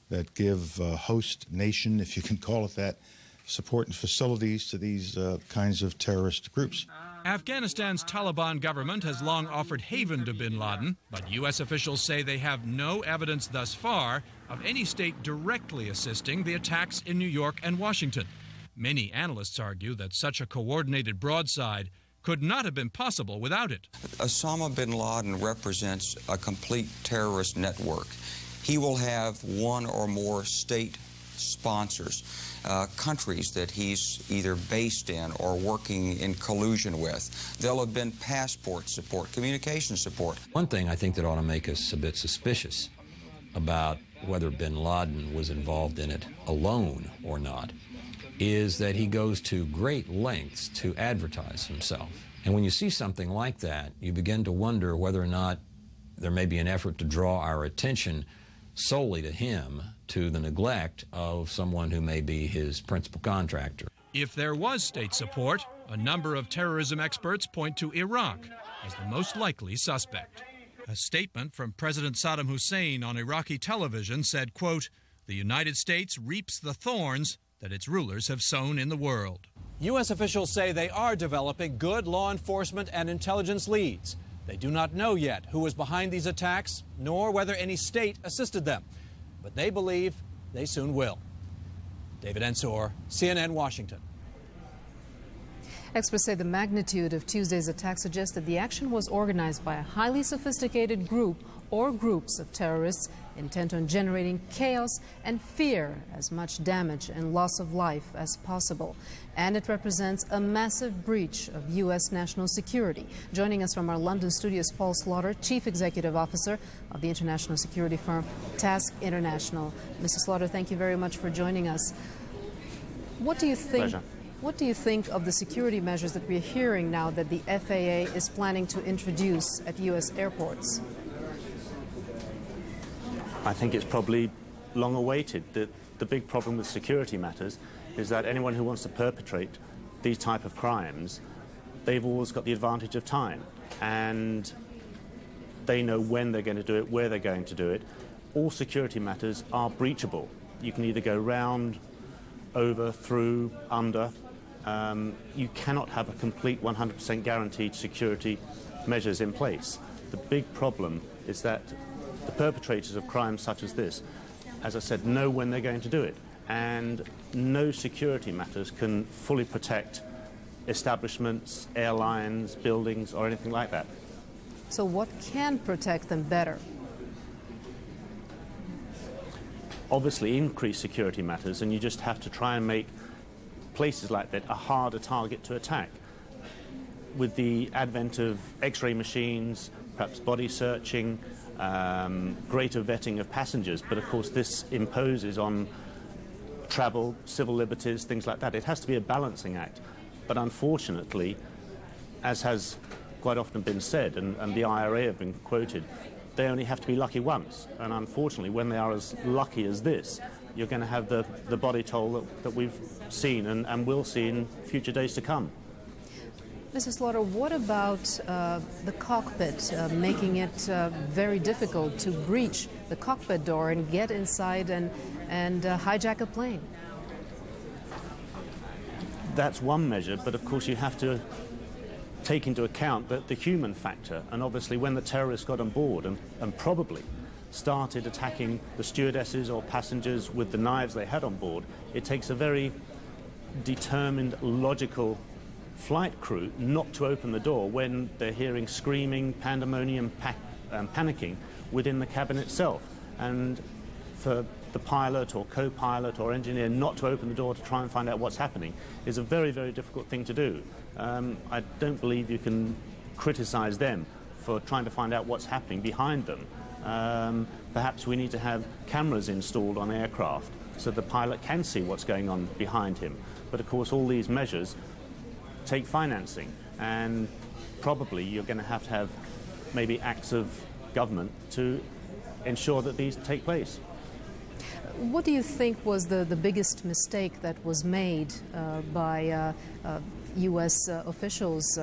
that give host nation, if you can call it that, support and facilities to these kinds of terrorist groups. Afghanistan's Taliban government has long offered haven to bin Laden, but U.S. officials say they have no evidence thus far of any state directly assisting the attacks in New York and Washington. Many analysts argue that such a coordinated broadside could not have been possible without it. Osama bin Laden represents a complete terrorist network. He will have one or more state sponsors, countries that he's either based in or working in collusion with. There'll have been passport support, communication support. One thing I think that ought to make us a bit suspicious about whether bin Laden was involved in it alone or not is that he goes to great lengths to advertise himself. And when you see something like that, you begin to wonder whether or not there may be an effort to draw our attention solely to him, to the neglect of someone who may be his principal contractor. If there was state support, a number of terrorism experts point to Iraq as the most likely suspect. A statement from President Saddam Hussein on Iraqi television said, quote, "The United States reaps the thorns that its rulers have sown in the world." U.S. officials say they are developing good law enforcement and intelligence leads. They do not know yet who was behind these attacks, nor whether any state assisted them. But they believe they soon will. David Ensor, CNN, Washington. Experts say the magnitude of Tuesday's attack suggests that the action was organized by a highly sophisticated group or groups of terrorists intent on generating chaos and fear, as much damage and loss of life as possible. And it represents a massive breach of U.S. national security. Joining us from our London studios, Paul Slaughter, Chief Executive Officer of the international security firm TASC International. Mr. Slaughter, thank you very much for joining us. What do you think? Pleasure. What do you think of the security measures that we're hearing now that the FAA is planning to introduce at U.S. airports? I think it's probably long awaited. The big problem with security matters is that anyone who wants to perpetrate these type of crimes, they've always got the advantage of time. And they know when they're going to do it, where they're going to do it. All security matters are breachable. You can either go round, over, through, under. You cannot have a complete 100% guaranteed security measures in place. The big problem is that the perpetrators of crimes such as this, as I said, know when they're going to do it. And no security matters can fully protect establishments, airlines, buildings, or anything like that. So what can protect them better? Obviously, increased security matters, and you just have to try and make places like that a harder target to attack. With the advent of X-ray machines, perhaps body searching, greater vetting of passengers, but of course this imposes on travel, civil liberties, things like that. It has to be a balancing act. But unfortunately, as has quite often been said, and the IRA have been quoted, they only have to be lucky once. And unfortunately, when they are as lucky as this, you're going to have the body toll that we've seen and will see in future days to come. Mr. Slaughter, what about the cockpit, making it very difficult to breach the cockpit door and get inside and hijack a plane? That's one measure, but of course you have to take into account the human factor. And obviously when the terrorists got on board and probably started attacking the stewardesses or passengers with the knives they had on board, it takes a very determined, logical flight crew not to open the door when they're hearing screaming, pandemonium, panicking within the cabin itself. And for the pilot or co-pilot or engineer not to open the door to try and find out what's happening is a very, very difficult thing to do. I don't believe you can criticize them for trying to find out what's happening behind them. Perhaps we need to have cameras installed on aircraft so the pilot can see what's going on behind him. But of course all these measures take financing, and probably you're going to have maybe acts of government to ensure that these take place. What do you think was the biggest mistake that was made by U.S. officials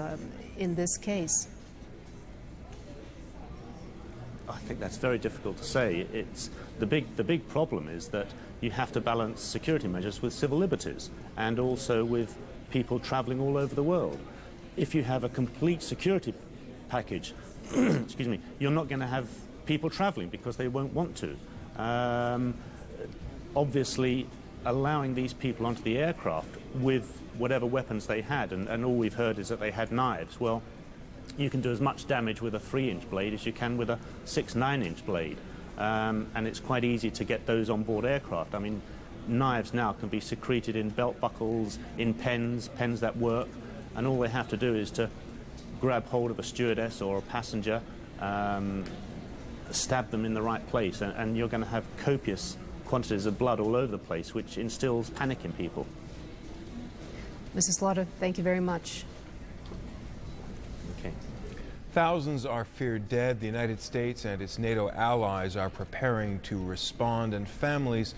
in this case? I think that's very difficult to say. It's the big problem is that you have to balance security measures with civil liberties and also with people travelling all over the world. If you have a complete security package, excuse me, you're not going to have people travelling because they won't want to. Obviously, allowing these people onto the aircraft with whatever weapons they had, and all we've heard is that they had knives. Well, you can do as much damage with a 3-inch blade as you can with a 6-9-inch blade. And it's quite easy to get those on board aircraft. I mean, knives now can be secreted in belt buckles, in pens that work, and all they have to do is to grab hold of a stewardess or a passenger, stab them in the right place, and you're going to have copious quantities of blood all over the place, which instills panic in people. Mrs. Slaughter, thank you very much. Okay. Thousands are feared dead. The United States and its NATO allies are preparing to respond, and families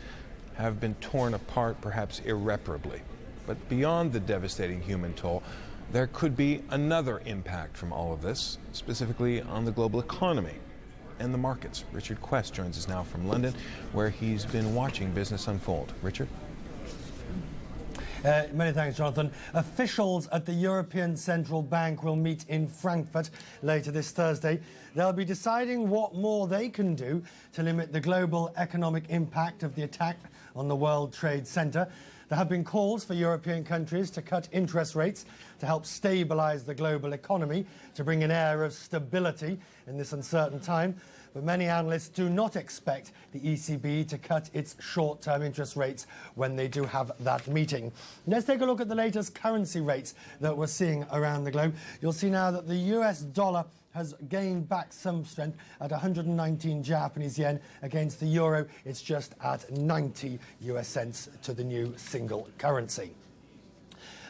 have been torn apart, perhaps irreparably. But beyond the devastating human toll, there could be another impact from all of this, specifically on the global economy and the markets. Richard Quest joins us now from London, where he's been watching business unfold. Richard? Many thanks, Jonathan. Officials at the European Central Bank will meet in Frankfurt later this Thursday. They'll be deciding what more they can do to limit the global economic impact of the attack on the World Trade Center. There have been calls for European countries to cut interest rates to help stabilise the global economy, to bring an air of stability in this uncertain time. But many analysts do not expect the ECB to cut its short-term interest rates when they do have that meeting. Let's take a look at the latest currency rates that we're seeing around the globe. You'll see now that the US dollar has gained back some strength at 119 Japanese yen. Against the euro, it's just at 90 US cents to the new single currency.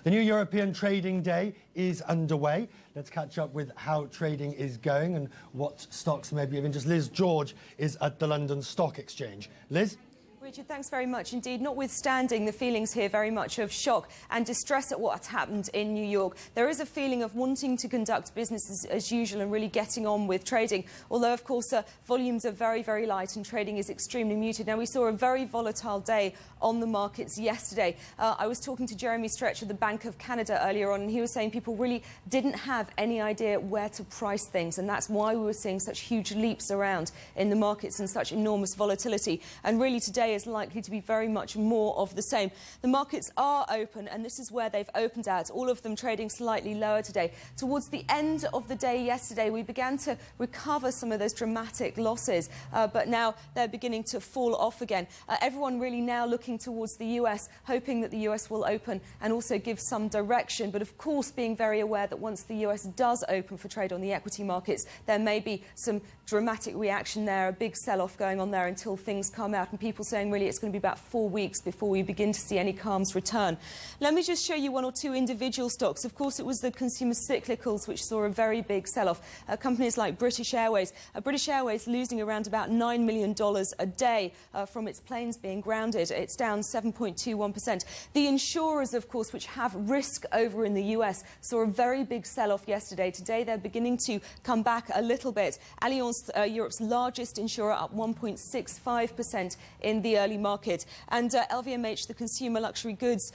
The new European trading day is underway. Let's catch up with how trading is going and what stocks may be of interest. Liz George is at the London Stock Exchange. Liz? Richard, thanks very much indeed. Notwithstanding the feelings here very much of shock and distress at what happened in New York, there is a feeling of wanting to conduct business as usual and really getting on with trading. Although, of course, volumes are very, very light and trading is extremely muted. Now, we saw a very volatile day on the markets yesterday. I was talking to Jeremy Stretch of the Bank of Canada earlier on, and he was saying people really didn't have any idea where to price things, and that's why we were seeing such huge leaps around in the markets and such enormous volatility. And really today is likely to be very much more of the same. The markets are open, and this is where they've opened at, all of them trading slightly lower today. Towards the end of the day yesterday, we began to recover some of those dramatic losses, but now they're beginning to fall off again. Everyone really now looking towards the US, hoping that the US will open and also give some direction, but of course being very aware that once the US does open for trade on the equity markets, there may be some dramatic reaction there, a big sell-off going on there until things come out, and people saying really it's going to be about 4 weeks before we begin to see any calms return. Let me just show you one or two individual stocks. Of course, it was the consumer cyclicals which saw a very big sell-off. Companies like British Airways. British Airways losing around about $9 million a day from its planes being grounded. It's down 7.21%. The insurers, of course, which have risk over in the US, saw a very big sell-off yesterday. Today, they're beginning to come back a little bit. Allianz, Europe's largest insurer, up 1.65% in the early market. And LVMH, the consumer luxury goods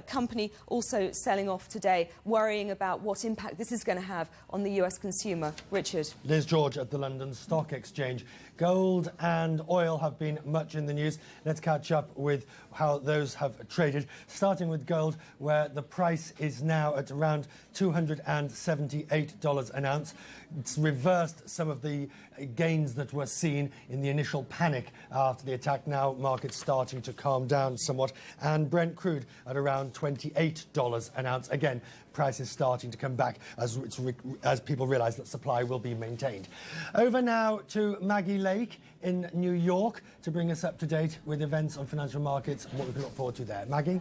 company, also selling off today, worrying about what impact this is going to have on the US consumer. Richard. Liz George at the London Stock Exchange. Gold and oil have been much in the news. Let's catch up with how those have traded, starting with gold, where the price is now at around $278 an ounce. It's reversed some of the gains that were seen in the initial panic after the attack. Now markets starting to calm down somewhat. And Brent crude at around $28 an ounce. Again, prices starting to come back as people realise that supply will be maintained. Over now to Maggie Lake in New York to bring us up to date with events on financial markets and what we can look forward to there. Maggie?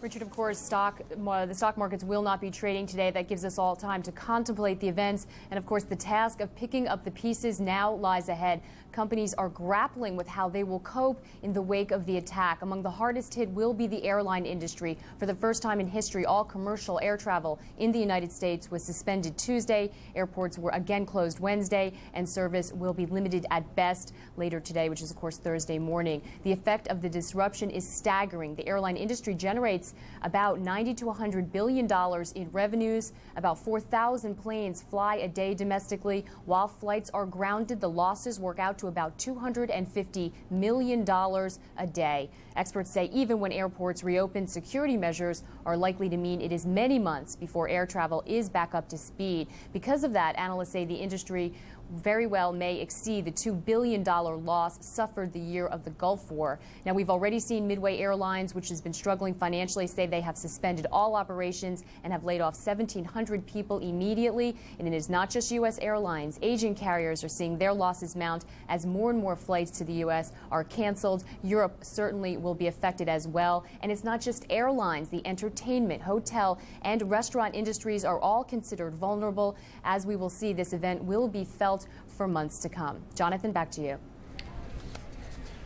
Richard, of course, the stock markets will not be trading today. That gives us all time to contemplate the events. And, of course, the task of picking up the pieces now lies ahead. Companies are grappling with how they will cope in the wake of the attack. Among the hardest hit will be the airline industry. For the first time in history, all commercial air travel in the United States was suspended Tuesday. Airports were again closed Wednesday, and service will be limited at best later today, which is, of course, Thursday morning. The effect of the disruption is staggering. The airline industry generates about $90 to $100 billion in revenues. About 4,000 planes fly a day domestically. While flights are grounded, the losses work out to about $250 million a day. Experts say even when airports reopen, security measures are likely to mean it is many months before air travel is back up to speed. Because of that, analysts say the industry very well may exceed the $2 billion loss suffered the year of the Gulf War. Now, we've already seen Midway Airlines, which has been struggling financially, say they have suspended all operations and have laid off 1,700 people immediately. And it is not just U.S. airlines. Asian carriers are seeing their losses mount as more and more flights to the U.S. are canceled. Europe certainly will be affected as well. And it's not just airlines. The entertainment, hotel, and restaurant industries are all considered vulnerable. As we will see, this event will be felt for months to come. Jonathan, back to you.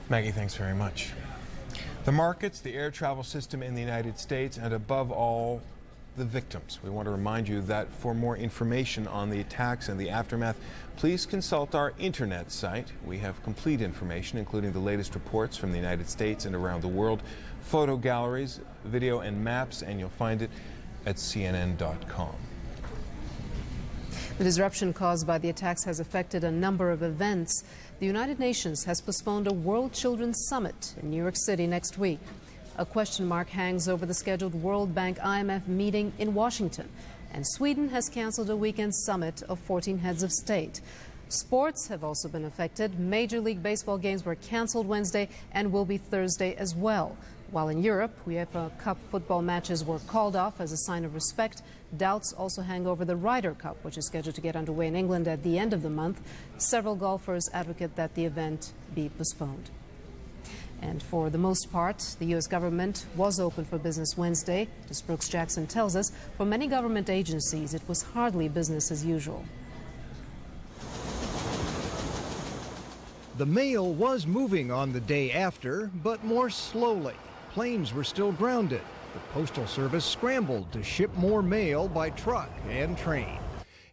Maggie, thanks very much. The markets, the air travel system in the United States, and above all, the victims. We want to remind you that for more information on the attacks and the aftermath, please consult our internet site. We have complete information, including the latest reports from the United States and around the world, photo galleries, video and maps, and you'll find it at CNN.com. The disruption caused by the attacks has affected a number of events. The United Nations has postponed a World Children's Summit in New York City next week. A question mark hangs over the scheduled World Bank IMF meeting in Washington. And Sweden has canceled a weekend summit of 14 heads of state. Sports have also been affected. Major League Baseball games were canceled Wednesday and will be Thursday as well. While in Europe, UEFA Cup football matches were called off as a sign of respect. Doubts also hang over the Ryder Cup, which is scheduled to get underway in England at the end of the month. Several golfers advocate that the event be postponed. And for the most part, the U.S. government was open for business Wednesday. As Brooks Jackson tells us, for many government agencies, it was hardly business as usual. The mail was moving on the day after, but more slowly. Planes were still grounded. The Postal Service scrambled to ship more mail by truck and train.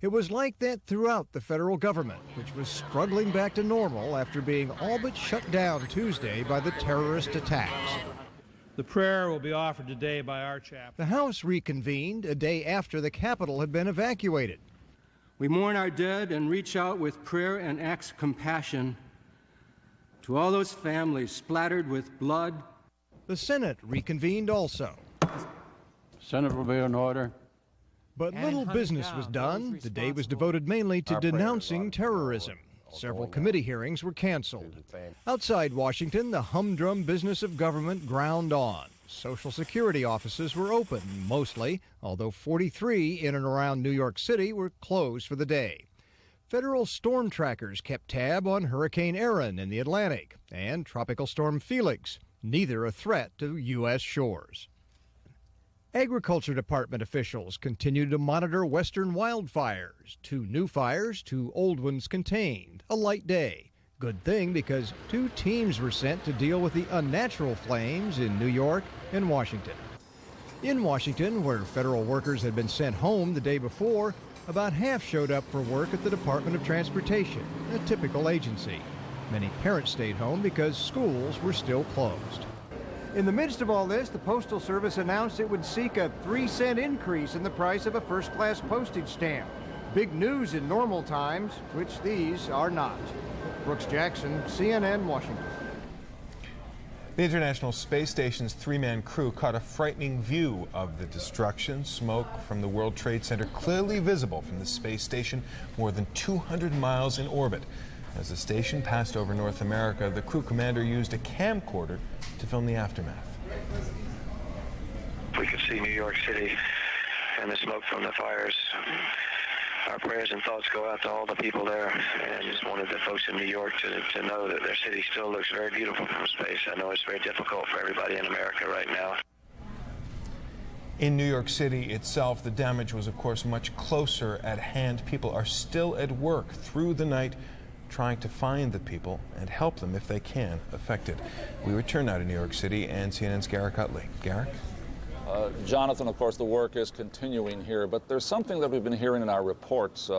It was like that throughout the federal government, which was struggling back to normal after being all but shut down Tuesday by the terrorist attacks. The prayer will be offered today by our chapel. The House reconvened a day after the Capitol had been evacuated. We mourn our dead and reach out with prayer and acts of compassion to all those families splattered with blood. The Senate reconvened also. Senate will be in order. But little business was done. The day was devoted mainly to denouncing terrorism. Several committee hearings were canceled. Outside Washington, the humdrum business of government ground on. Social Security offices were open, mostly, although 43 in and around New York City were closed for the day. Federal storm trackers kept tab on Hurricane Erin in the Atlantic and Tropical Storm Felix, neither a threat to U.S. shores. Agriculture Department officials continue to monitor western wildfires. 2 new fires, 2 old ones contained. A light day. Good thing because 2 teams were sent to deal with the unnatural flames in New York and Washington. In Washington, where federal workers had been sent home the day before, about half showed up for work at the Department of Transportation, a typical agency. Many parents stayed home because schools were still closed. In the midst of all this, the Postal Service announced it would seek a 3-cent increase in the price of a first-class postage stamp. Big news in normal times, which these are not. Brooks Jackson, CNN, Washington. The International Space Station's 3-man crew caught a frightening view of the destruction. Smoke from the World Trade Center clearly visible from the space station more than 200 miles in orbit. As the station passed over North America, the crew commander used a camcorder to film the aftermath. We could see New York City and the smoke from the fires. Our prayers and thoughts go out to all the people there, and just wanted the folks in New York to know that their city still looks very beautiful from space. I know it's very difficult for everybody in America right now. In New York City itself, the damage was, of course, much closer at hand. People are still at work through the night trying to find the people and help them, if they can, affected. We return now to New York City and CNN's Garrick Utley. Garrick? Jonathan, of course, the work is continuing here, but there's something that we've been hearing in our reports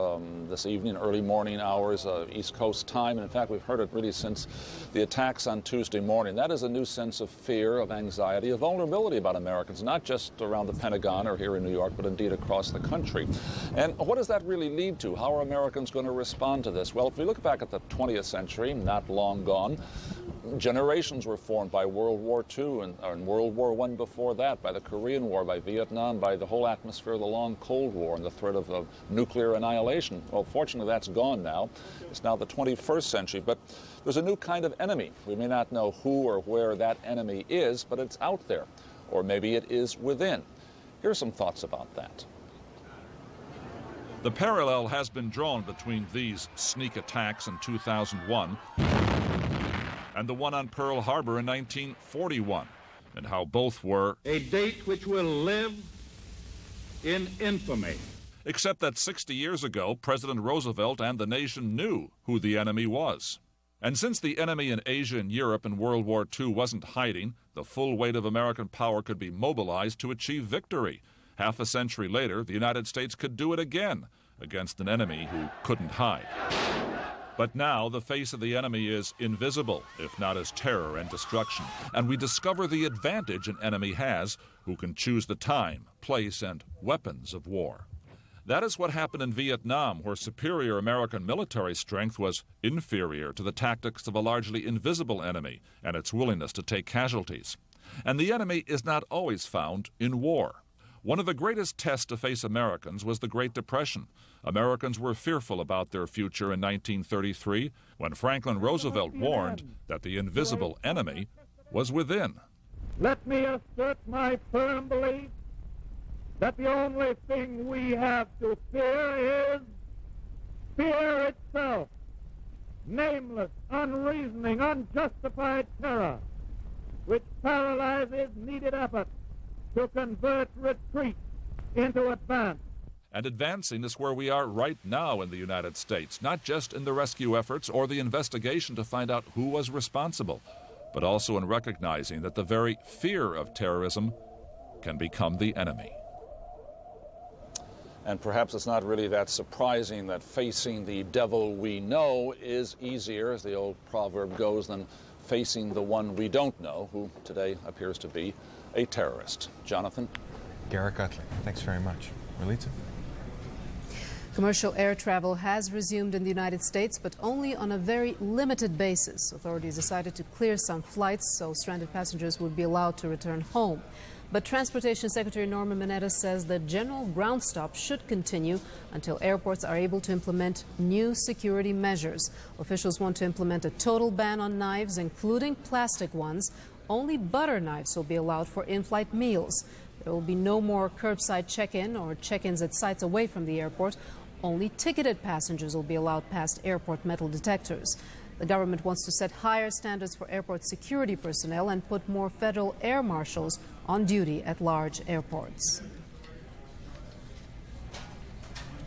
this evening, early morning hours, East Coast time, and in fact, we've heard it really since the attacks on Tuesday morning. That is a new sense of fear, of anxiety, of vulnerability about Americans, not just around the Pentagon or here in New York, but indeed across the country. And what does that really lead to? How are Americans going to respond to this? Well, if we look back at the 20th century, not long gone, generations were formed by World War II and World War I before that, by the Korean War, by Vietnam, by the whole atmosphere of the long Cold War and the threat of nuclear annihilation. Well, fortunately, that's gone now. It's now the 21st century, but there's a new kind of enemy. We may not know who or where that enemy is, but it's out there, or maybe it is within. Here's some thoughts about that. The parallel has been drawn between these sneak attacks in 2001 and the one on Pearl Harbor in 1941, and how both were a date which will live in infamy. Except that 60 years ago, President Roosevelt and the nation knew who the enemy was. And since the enemy in Asia and Europe in World War II wasn't hiding, the full weight of American power could be mobilized to achieve victory. Half a century later, the United States could do it again against an enemy who couldn't hide. But now the face of the enemy is invisible, if not as terror and destruction. And we discover the advantage an enemy has who can choose the time, place, and weapons of war. That is what happened in Vietnam, where superior American military strength was inferior to the tactics of a largely invisible enemy and its willingness to take casualties. And the enemy is not always found in war. One of the greatest tests to face Americans was the Great Depression. Americans were fearful about their future in 1933 when Franklin Roosevelt warned that the invisible enemy was within. Let me assert my firm belief that the only thing we have to fear is fear itself. Nameless, unreasoning, unjustified terror, which paralyzes needed effort to convert retreat into advance. And advancing is where we are right now in the United States, not just in the rescue efforts or the investigation to find out who was responsible, but also in recognizing that the very fear of terrorism can become the enemy. And perhaps it's not really that surprising that facing the devil we know is easier, as the old proverb goes, than facing the one we don't know, who today appears to be a terrorist. Jonathan? Garrick Utley, thanks very much. Relita? Commercial air travel has resumed in the United States, but only on a very limited basis. Authorities decided to clear some flights so stranded passengers would be allowed to return home. But Transportation Secretary Norman Mineta says the general ground stop should continue until airports are able to implement new security measures. Officials want to implement a total ban on knives, including plastic ones. Only butter knives will be allowed for in-flight meals. There will be no more curbside check-in or check-ins at sites away from the airport. Only ticketed passengers will be allowed past airport metal detectors. The government wants to set higher standards for airport security personnel and put more federal air marshals on duty at large airports.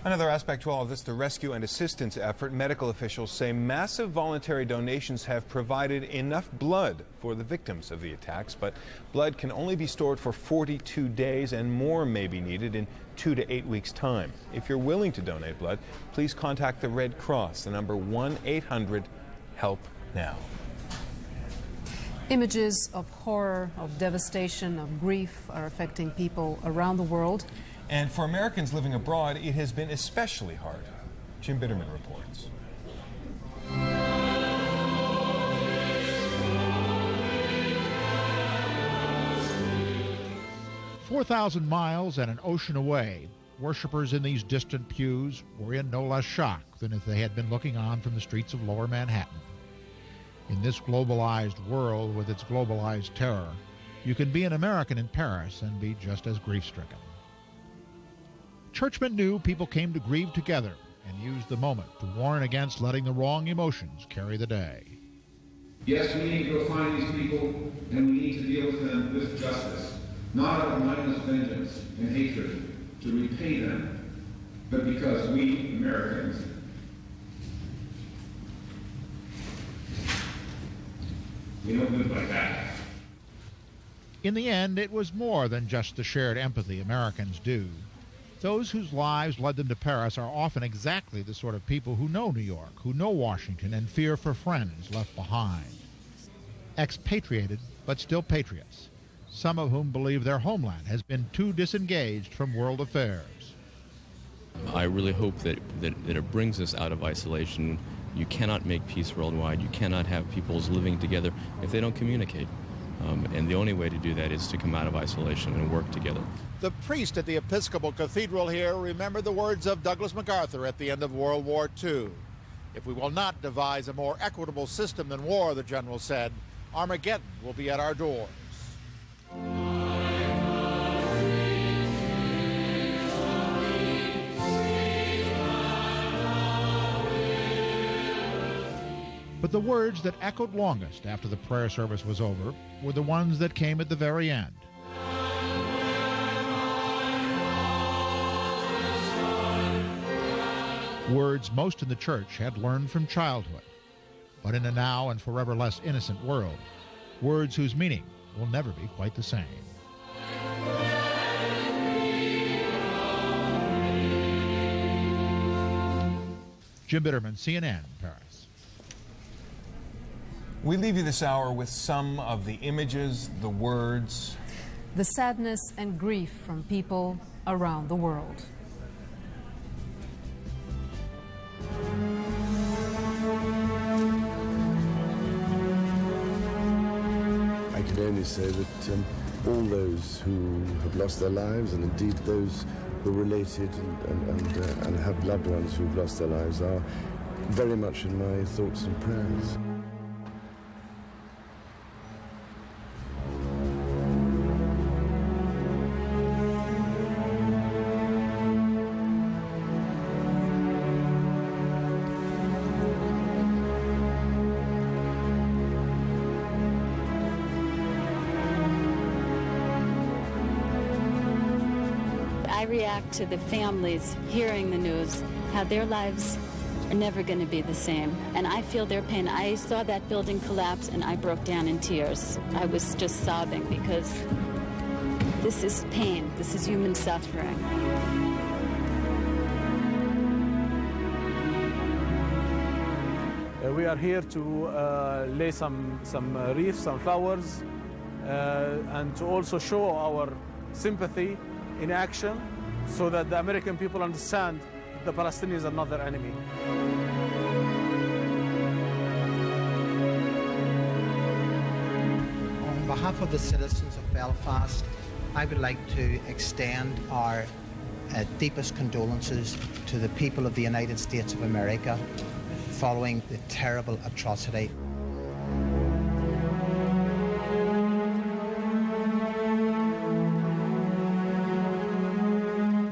Another aspect to all of this, the rescue and assistance effort. Medical officials say massive voluntary donations have provided enough blood for the victims of the attacks, but blood can only be stored for 42 days and more may be needed in 2 to 8 weeks' time. If you're willing to donate blood, please contact the Red Cross, the number 1-800-HELP-NOW. Images of horror, of devastation, of grief are affecting people around the world. And for Americans living abroad, it has been especially hard. Jim Bitterman reports. 4,000 miles and an ocean away, worshippers in these distant pews were in no less shock than if they had been looking on from the streets of Lower Manhattan. In this globalized world with its globalized terror, you can be an American in Paris and be just as grief-stricken. Churchmen knew people came to grieve together and used the moment to warn against letting the wrong emotions carry the day. Yes, we need to go find these people, and we need to deal with them with justice. not out of mindless vengeance and hatred to repay them, but because we Americans we don't live like that. In the end, it was more than just the shared empathy Americans do. Those whose lives led them to Paris are often exactly the sort of people who know New York, who know Washington, and fear for friends left behind. Expatriated, but still patriots, some of whom believe their homeland has been too disengaged from world affairs. I really hope that it brings us out of isolation. You cannot make peace worldwide. You cannot have peoples living together if they don't communicate. And the only way to do that is to come out of isolation and work together. The priest at the Episcopal Cathedral here remembered the words of Douglas MacArthur at the end of World War II. If we will not devise a more equitable system than war, the general said, Armageddon will be at our doors. But the words that echoed longest after the prayer service was over were the ones that came at the very end. Words most in the church had learned from childhood, but in a now and forever less innocent world, words whose meaning will never be quite the same. Jim Bitterman, CNN, Paris. We leave you this hour with some of the images, the words, the sadness and grief from people around the world. I can only say that all those who have lost their lives, and indeed those who are related and have loved ones who've lost their lives, are very much in my thoughts and prayers. I react to the families hearing the news, how their lives are never going to be the same. And I feel their pain. I saw that building collapse and I broke down in tears. I was just sobbing because this is pain. This is human suffering. We are here to lay some wreaths, some flowers, and to also show our sympathy in action so that the American people understand the Palestinians are not their enemy. On behalf of the citizens of Belfast, I would like to extend our deepest condolences to the people of the United States of America following the terrible atrocity.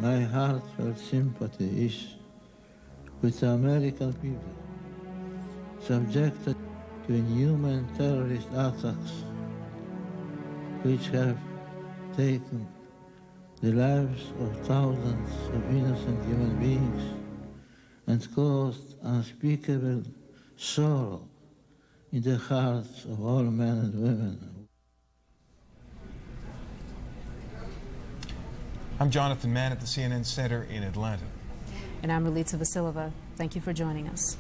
My heartfelt sympathy is with the American people subjected to inhuman terrorist attacks which have taken the lives of thousands of innocent human beings and caused unspeakable sorrow in the hearts of all men and women. I'm Jonathan Mann at the CNN Center in Atlanta. And I'm Relitza Vasilova. Thank you for joining us.